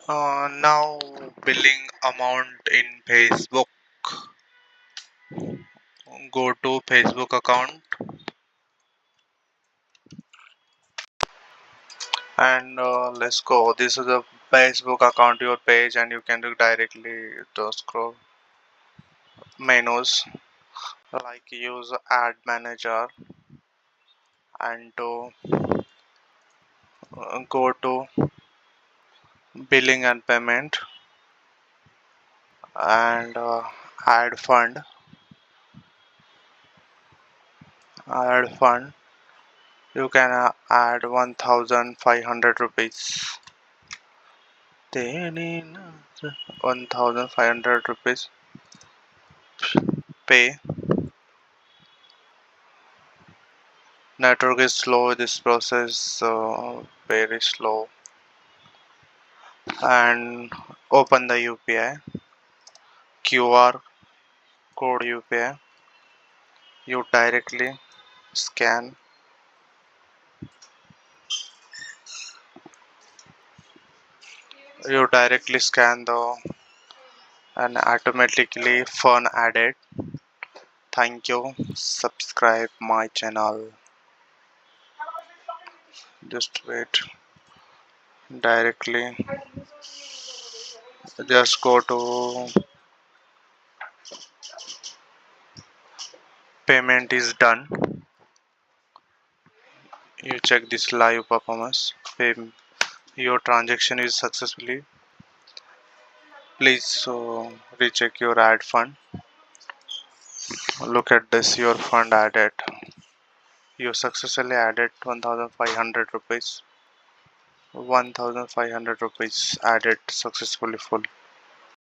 Now billing amount in Facebook. Go to Facebook account and let's go. This is the Facebook account, your page, and you can do directly to scroll menus like use ad manager and to go to billing and payment and add fund. Add fund. You can add 1,500 rupees. 1,500 rupees. Pay. Network is slow. This process very slow. And open the UPI. QR code UPI. You directly scan. You directly scan the and automatically fund added. Thank you. Subscribe my channel. Just wait. Directly. Just go to payment is done. You check this live performance. Your transaction is successfully. Please recheck your ad fund. Look at this. Your fund added. You successfully added 1,500 rupees. 1,500 rupees added successfully full.